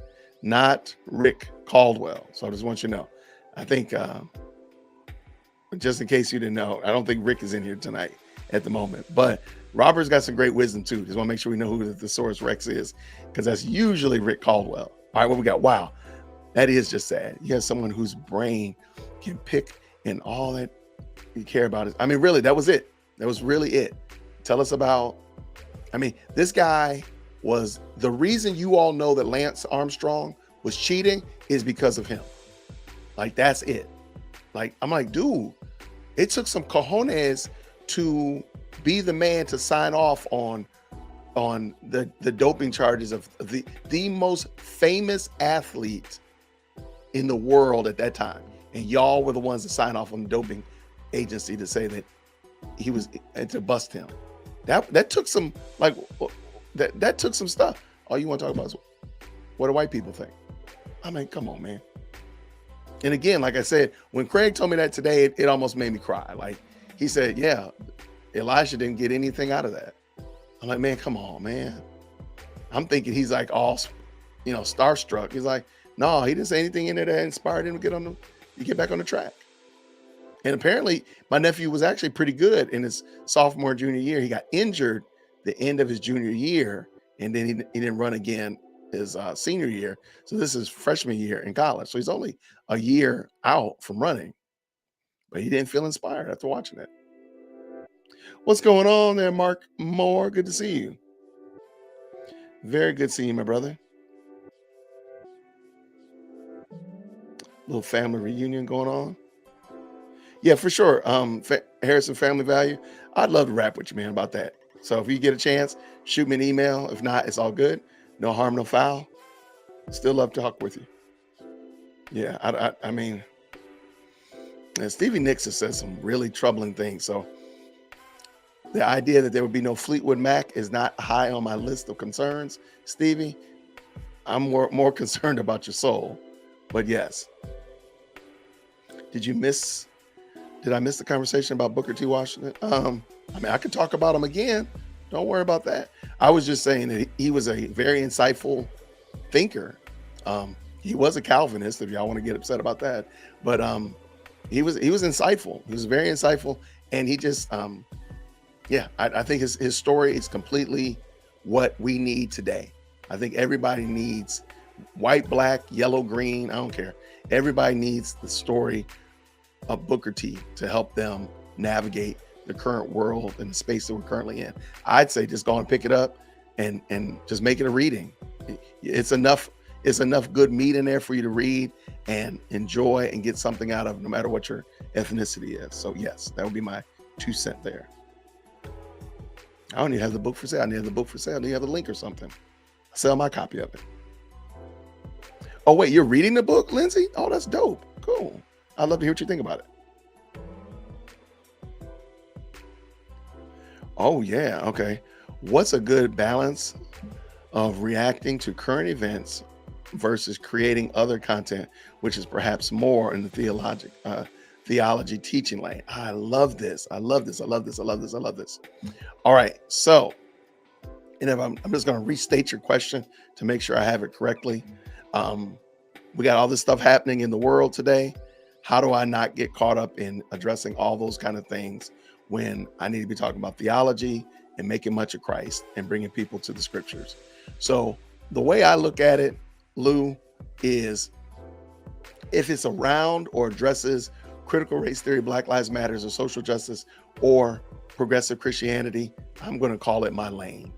not Rick Caldwell. So I just want you to know. I think, just in case you didn't know, I don't think Rick is in here tonight at the moment. But Robert's got some great wisdom, too. Just want to make sure we know who the Thesaurus Rex is, because that's usually Rick Caldwell. All right, what we got? Wow. That is just sad. You have someone whose brain can pick and all that you care about is, I mean, really, that was it. That was really it. Tell us about, I mean, this guy was the reason you all know that Lance Armstrong was cheating is because of him. Like, that's it. Like, I'm like, dude, it took some cojones to be the man to sign off on the doping charges of the most famous athlete in the world at that time. And y'all were the ones that signed off on the doping agency to say that he was, and to bust him. That took some, like, that took some stuff. All you want to talk about is what do white people think? I mean, come on, man. And again, like I said, when Craig told me that today, it almost made me cry. Like, he said, yeah, Elijah didn't get anything out of that. I'm like, man, come on, man. I'm thinking he's like all, starstruck. He's like, no, he didn't say anything in there that inspired him to get back on the track. And apparently my nephew was actually pretty good in his sophomore, junior year. He got injured the end of his junior year, and then he didn't run again his senior year. So this is freshman year in college. So he's only a year out from running, but he didn't feel inspired after watching it. What's going on there, Mark Moore? Good to see you. Very good seeing you, my brother. Little family reunion going on. Yeah, for sure. Harrison Family Value. I'd love to rap with you, man, about that. So if you get a chance, shoot me an email. If not, it's all good. No harm, no foul. Still love to talk with you. Yeah, I mean, and Stevie Nicks has said some really troubling things. So the idea that there would be no Fleetwood Mac is not high on my list of concerns. Stevie, I'm more concerned about your soul. But yes. Did I miss the conversation about Booker T. Washington? I mean, I could talk about him again. Don't worry about that. I was just saying that he was a very insightful thinker. He was a Calvinist, if y'all want to get upset about that. But he was insightful. He was very insightful. And he just, I think his story is completely what we need today. I think everybody needs white, black, yellow, green. I don't care. Everybody needs the story of Booker T to help them navigate the current world and the space that we're currently in. I'd say just go and pick it up and just make it a reading. It's enough good meat in there for you to read and enjoy and get something out of, no matter what your ethnicity is. So yes, that would be my 2 cents there. I don't even have the book for sale. I need to have the book for sale. I need to have a link or something. I'll sell my copy of it. Oh wait, you're reading the book, Lindsay? Oh, that's dope. Cool. I'd love to hear what you think about it. Oh yeah, okay. What's a good balance of reacting to current events versus creating other content, which is perhaps more in the theology teaching lane? I love this. I love this. I love this. I love this. I love this. All right. So, and if I'm just going to restate your question to make sure I have it correctly. We got all this stuff happening in the world today. how do I not get caught up in addressing all those kind of things when I need to be talking about theology and making much of Christ and bringing people to the scriptures? So the way I look at it, Lou, is if it's around or addresses critical race theory, Black Lives Matters, or social justice, or progressive Christianity, I'm going to call it my lane.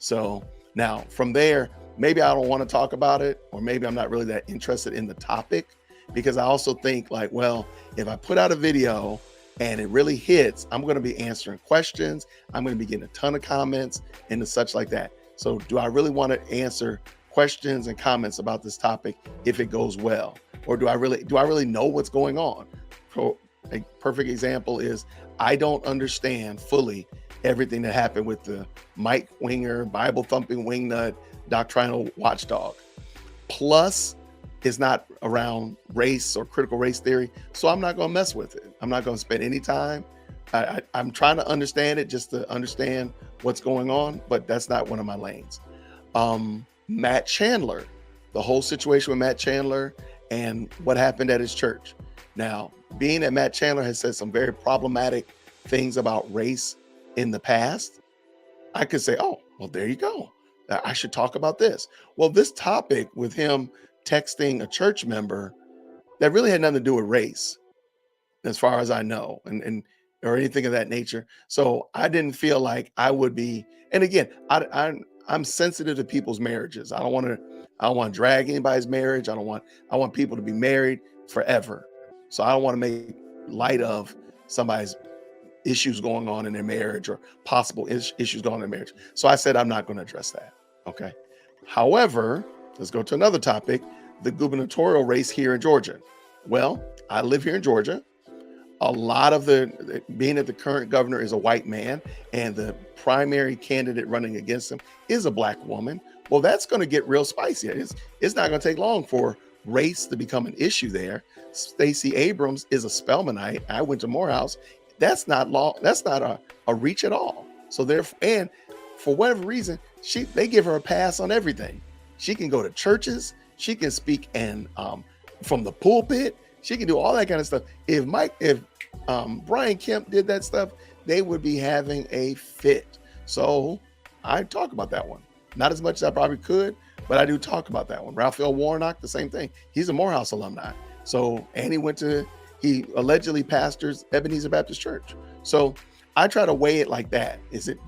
So now from there, maybe I don't want to talk about it, or maybe I'm not really that interested in the topic, because I also think like, well, if I put out a video and it really hits, I'm going to be answering questions. I'm going to be getting a ton of comments and such like that. So do I really want to answer questions and comments about this topic if it goes well? Or do I really know what's going on? A perfect example is I don't understand fully everything that happened with the Mike Winger, Bible thumping wingnut, doctrinal watchdog. Plus, it's not around race or critical race theory, so I'm not going to mess with it. I'm not going to spend any time. I'm trying to understand it just to understand what's going on, but that's not one of my lanes. Matt Chandler, the whole situation with Matt Chandler and what happened at his church. Now, being that Matt Chandler has said some very problematic things about race in the past, I could say, oh, well, there you go. I should talk about this. Well, this topic with him texting a church member, that really had nothing to do with race, as far as I know, and or anything of that nature. So I didn't feel like I would be. And again, I'm sensitive to people's marriages. I don't want to drag anybody's marriage. I want people to be married forever. So I don't want to make light of somebody's issues going on in their marriage or possible issues going on in their marriage. So I said I'm not going to address that. Okay. However, let's go to another topic, the gubernatorial race here in Georgia. Well, I live here in Georgia. A lot of being that the current governor is a white man and the primary candidate running against him is a Black woman. Well, that's going to get real spicy. It's not going to take long for race to become an issue there. Stacey Abrams is a Spelmanite. I went to Morehouse. That's not law. That's not a reach at all. So therefore, and for whatever reason, they give her a pass on everything. She can go to churches. She can speak and from the pulpit. She can do all that kind of stuff. If Brian Kemp did that stuff, they would be having a fit. So I talk about that one. Not as much as I probably could, but I do talk about that one. Raphael Warnock, the same thing. He's a Morehouse alumni. So, and he allegedly pastors Ebenezer Baptist Church. So I try to weigh it like that. Is it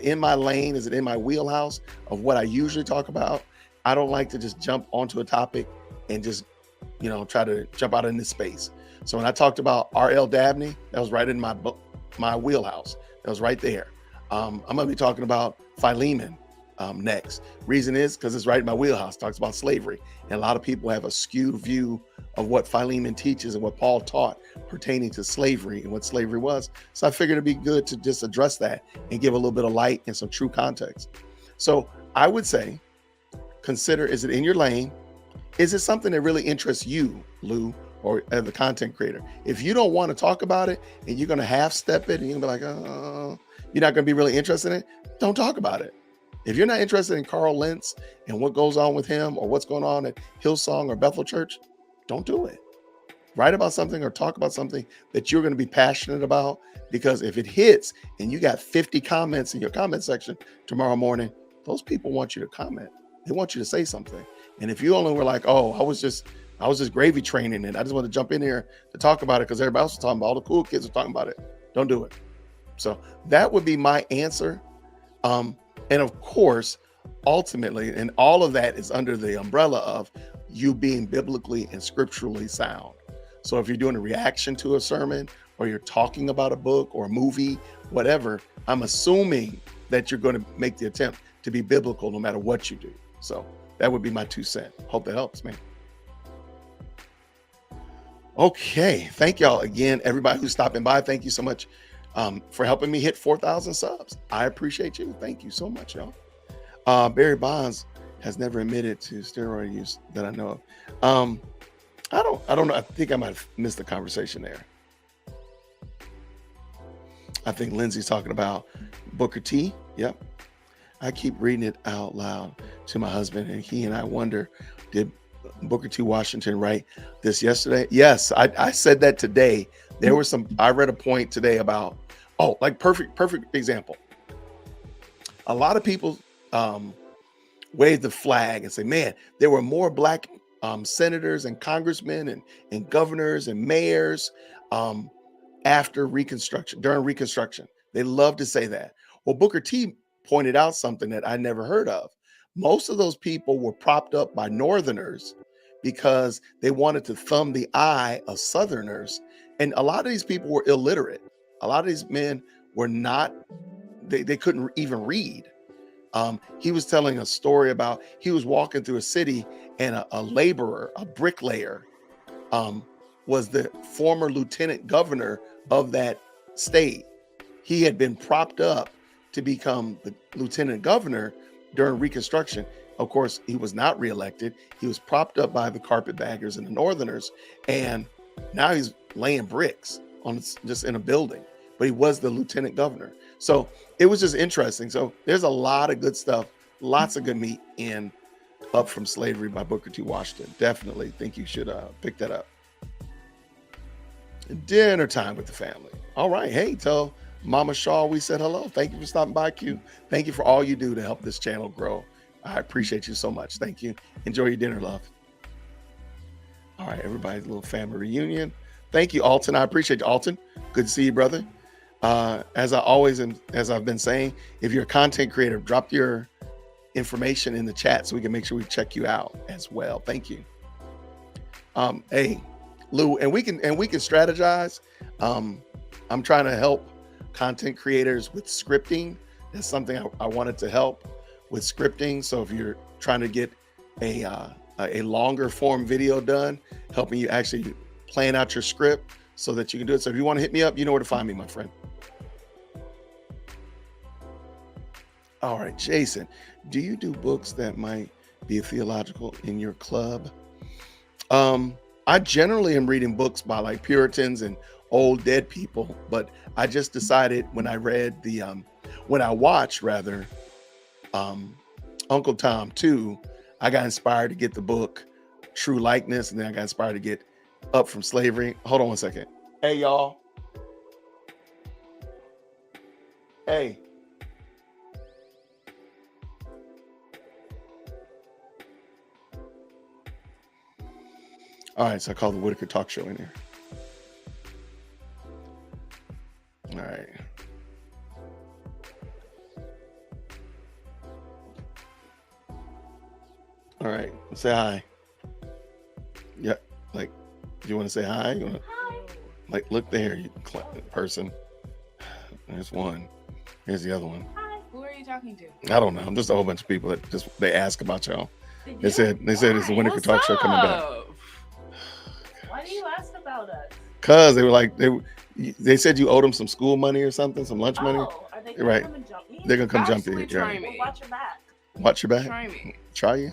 in my lane? Is it in my wheelhouse of what I usually talk about? I don't like to just jump onto a topic and just, try to jump out in this space. So when I talked about R.L. Dabney, that was right in my wheelhouse. That was right there. I'm going to be talking about Philemon next. Reason is because it's right in my wheelhouse. Talks about slavery. And a lot of people have a skewed view of what Philemon teaches and what Paul taught pertaining to slavery and what slavery was. So I figured it'd be good to just address that and give a little bit of light and some true context. So I would say, consider, is it in your lane? Is it something that really interests you, Lou, or as the content creator? If you don't want to talk about it and you're going to half step it and you're going to be like, oh, you're not going to be really interested in it, don't talk about it. If you're not interested in Carl Lentz and what goes on with him or what's going on at Hillsong or Bethel Church, don't do it. Write about something or talk about something that you're going to be passionate about, because if it hits and you got 50 comments in your comment section tomorrow morning, those people want you to comment. They want you to say something. And if you only were like, oh, I was just gravy training and I just want to jump in here to talk about it because everybody else is talking about, all the cool kids are talking about it, don't do it. So that would be my answer. And of course, ultimately, and all of that is under the umbrella of you being biblically and scripturally sound. So if you're doing a reaction to a sermon or you're talking about a book or a movie, whatever, I'm assuming that you're going to make the attempt to be biblical no matter what you do. So that would be my 2 cents. Hope that helps, man. Okay. Thank y'all again, everybody who's stopping by. Thank you so much for helping me hit 4,000 subs. I appreciate you. Thank you so much, y'all. Barry Bonds has never admitted to steroid use that I know of. I don't know. I think I might have missed the conversation there. I think Lindsay's talking about Booker T. Yep. I keep reading it out loud to my husband, and he and I wonder, did Booker T. Washington write this yesterday? Yes, I said that today. There was I read a point today about, oh, like perfect example. A lot of people wave the flag and say, man, there were more black senators and congressmen and governors and mayors um, after Reconstruction, during Reconstruction. They love to say that. Well, Booker T pointed out something that I never heard of. Most of those people were propped up by Northerners because they wanted to thumb the eye of Southerners. And a lot of these people were illiterate. A lot of these men were not, they couldn't even read. He was telling a story about he was walking through a city and a laborer, a bricklayer, was the former lieutenant governor of that state. He had been propped up to become the lieutenant governor during Reconstruction. Of course, he was not reelected. He was propped up by the carpetbaggers and the Northerners, and now he's laying bricks on just in a building. But he was the lieutenant governor. So it was just interesting. So there's a lot of good stuff, lots of good meat in Up From Slavery by Booker T. Washington. Definitely think you should pick that up. Dinner time with the family. All right. Hey, tell Mama Shaw we said hello. Thank you for stopping by, Q. Thank you for all you do to help this channel grow. I appreciate you so much. Thank you. Enjoy your dinner, love. All right, everybody's little family reunion. Thank you, Alton. I appreciate you, Alton. Good to see you, brother. As I always am, as I've been saying, if you're a content creator, drop your information in the chat so we can make sure we check you out as well. Thank you. Hey, Lou, and we can strategize. I'm trying to help content creators with scripting. That's something I wanted to help with scripting. So if you're trying to get a longer form video done, helping you actually plan out your script so that you can do it. So if you want to hit me up, you know where to find me, my friend. All right, Jason, do you do books that might be theological in your club? I generally am reading books by like Puritans and old dead people, but I just decided when I read when I watched rather, Uncle Tom 2, I got inspired to get the book True Likeness, and then I got inspired to get Up From Slavery. Hold on one second. Hey, y'all. Hey. All right, so I called the Whitaker Talk Show in here. All right. All right, say hi. Yeah, like, do you want to say hi? You want to, hi. Like, look there, you person. There's one. Here's the other one. Hi. Who are you talking to? I don't know. Just a whole bunch of people that they ask about y'all. They said it's the Whitaker Talk Show coming back. Why do you ask about us? Cause they were like they said you owed them some school money or something, some lunch money. Are they gonna come and jump me? They're gonna come jump you. Try me. Well, watch your back. Watch your back. Try me. Try you.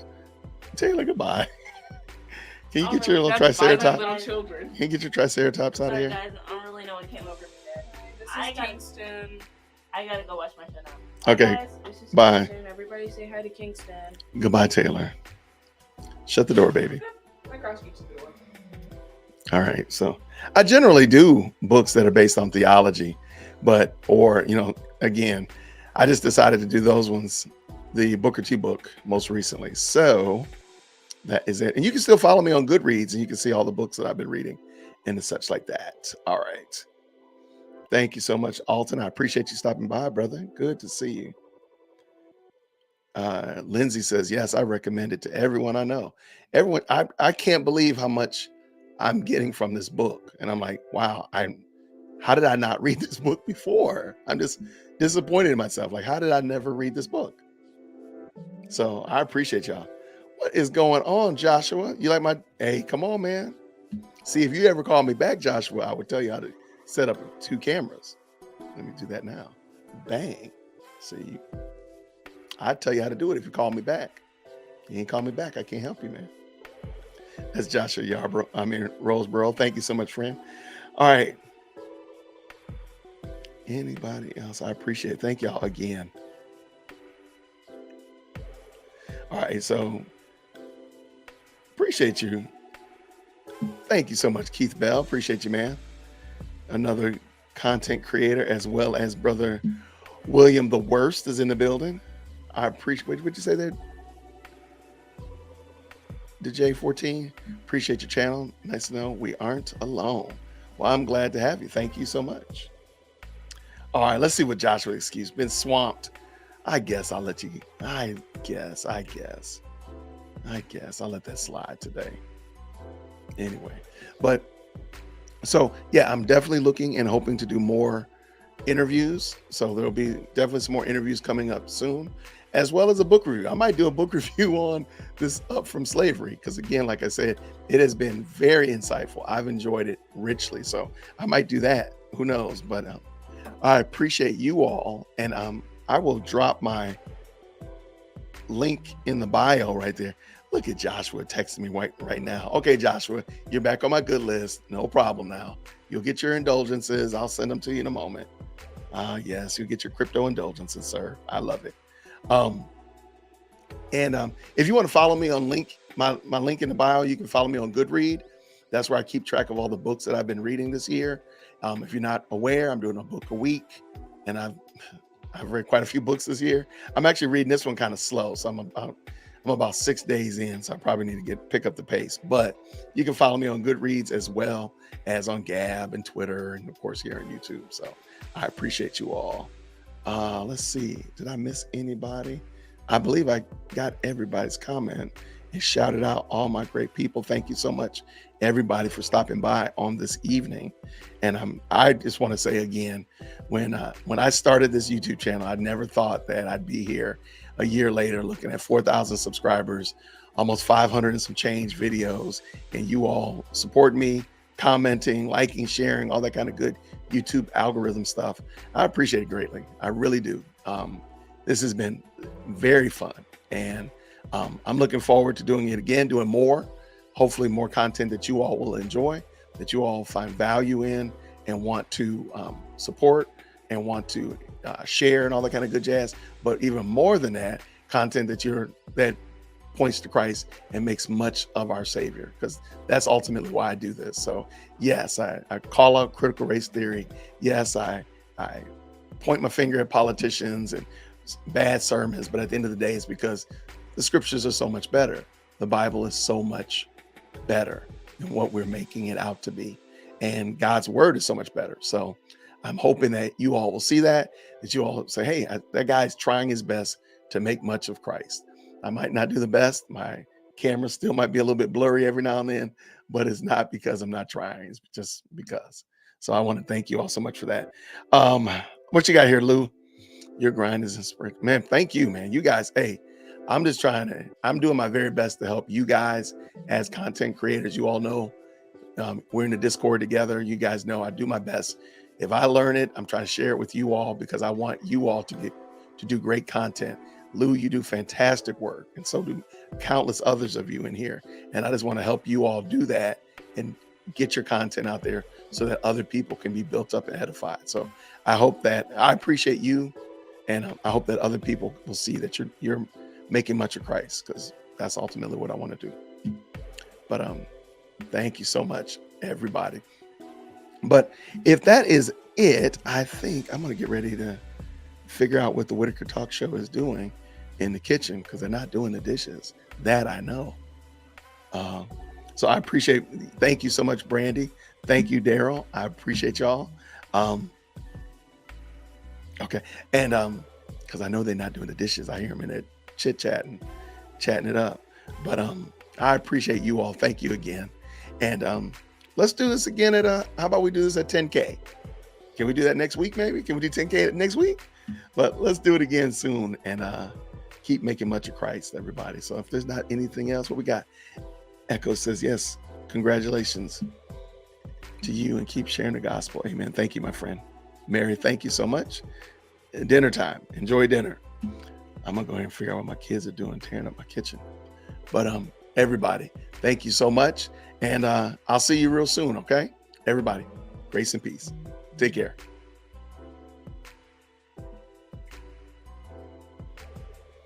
Taylor, goodbye. Can you get your little triceratops? Little children. Can you get your triceratops out of here? Guys, I don't really know what came over me there. Hi, this is Kingston. I gotta go watch my show now. Okay. Hi guys, this is bye. Kingston. Everybody say hi to Kingston. Goodbye, Taylor. Shut the door, baby. My cross keeps the door. All right. So I generally do books that are based on theology, or again, I just decided to do those ones, the Booker T book most recently. So that is it. And you can still follow me on Goodreads and you can see all the books that I've been reading and such like that. All right. Thank you so much, Alton. I appreciate you stopping by, brother. Good to see you. Lindsay says, yes, I recommend it to everyone I know. Everyone, I can't believe how much I'm getting from this book. And I'm like, wow, how did I not read this book before? I'm just disappointed in myself. Like, how did I never read this book? So I appreciate y'all. What is going on, Joshua? You like hey, come on, man. See, if you ever call me back, Joshua, I would tell you how to set up 2 cameras. Let me do that now. Bang. See, I'd tell you how to do it if you call me back. You ain't call me back, I can't help you, man. That's Joshua Yarborough. Roseboro. Thank you so much, friend. All right. Anybody else? I appreciate it. Thank y'all again. All right, so Appreciate you. Thank you so much, Keith Bell. Appreciate you, man. Another content creator, as well as brother William the Worst is in the building. I appreciate, what'd you say there? The J14, appreciate your channel. Nice to know we aren't alone. Well, I'm glad to have you. Thank you so much. All right, let's see what Joshua excuse. Been swamped. I guess I'll let you, I guess I'll let that slide today. Anyway, but so yeah, I'm definitely looking and hoping to do more interviews. So there'll be definitely some more interviews coming up soon, as well as a book review. I might do a book review on this Up From Slavery, because again, like I said, it has been very insightful. I've enjoyed it richly. So I might do that. Who knows? But I appreciate you all. And I will drop my link in the bio right there. Look at Joshua texting me right now. Okay, Joshua, you're back on my good list. No problem now. You'll get your indulgences. I'll send them to you in a moment. Yes, you'll get your crypto indulgences, sir. I love it. If you want to follow me on my link in the bio, you can follow me on Goodread. That's where I keep track of all the books that I've been reading this year. If you're not aware, I'm doing a book a week, and I've read quite a few books this year. I'm actually reading this one kind of slow, so I'm about 6 days in, so I probably need to pick up the pace. But you can follow me on Goodreads as well as on Gab and Twitter, and of course here on YouTube. So I appreciate you all. Let's see, did I miss anybody? I believe I got everybody's comment and shouted out all my great people. Thank you so much, everybody, for stopping by on this evening. And I just want to say again, when I started this YouTube channel, I never thought that I'd be here a year later looking at 4,000 subscribers, almost 500 and some change videos, and you all support me, commenting, liking, sharing, all that kind of good YouTube algorithm stuff. I appreciate it greatly. I really do. This has been very fun, and I'm looking forward to doing it again, doing more, hopefully more content that you all will enjoy, that you all find value in and want to support and want to share and all that kind of good jazz. But even more than that, content that points to Christ and makes much of our Savior, because that's ultimately why I do this. So yes, I call out critical race theory. Yes, I point my finger at politicians and bad sermons, but at the end of the day, it's because the scriptures are so much better. The Bible is so much better than what we're making it out to be. And God's word is so much better. So I'm hoping that you all will see that you all say, hey, that guy's trying his best to make much of Christ. I might not do the best. My camera still might be a little bit blurry every now and then, but it's not because I'm not trying. It's just because. So I want to thank you all so much for that. What you got here, Lou? Your grind is inspiring. Man, thank you, man. You guys, hey, I'm doing my very best to help you guys as content creators. You all know we're in the Discord together. You guys know I do my best. If I learn it, I'm trying to share it with you all because I want you all to do great content. Lou, you do fantastic work, and so do countless others of you in here. And I just want to help you all do that and get your content out there so that other people can be built up and edified. So I appreciate you, and I hope that other people will see that you're making much of Christ, because that's ultimately what I want to do. But thank you so much, everybody. But if that is it, I think I'm going to get ready to figure out what the Whitaker Talk Show is doing in the kitchen, because they're not doing the dishes. That I know. So I thank you so much, Brandy. Thank you, Daryl. I appreciate y'all. Okay. And because I know they're not doing the dishes. I hear them in there chit-chatting, chatting it up. But I appreciate you all. Thank you again. And let's do this again how about we do this at 10K? Can we do that next week, maybe? Can we do 10K next week? But let's do it again soon, and keep making much of Christ, everybody. So if there's not anything else, what we got? Echo says, yes, congratulations to you, and keep sharing the gospel. Amen. Thank you, my friend. Mary, thank you so much. Dinner time. Enjoy dinner. I'm going to go ahead and figure out what my kids are doing, tearing up my kitchen. But everybody, thank you so much. And I'll see you real soon, okay? Everybody, grace and peace. Take care.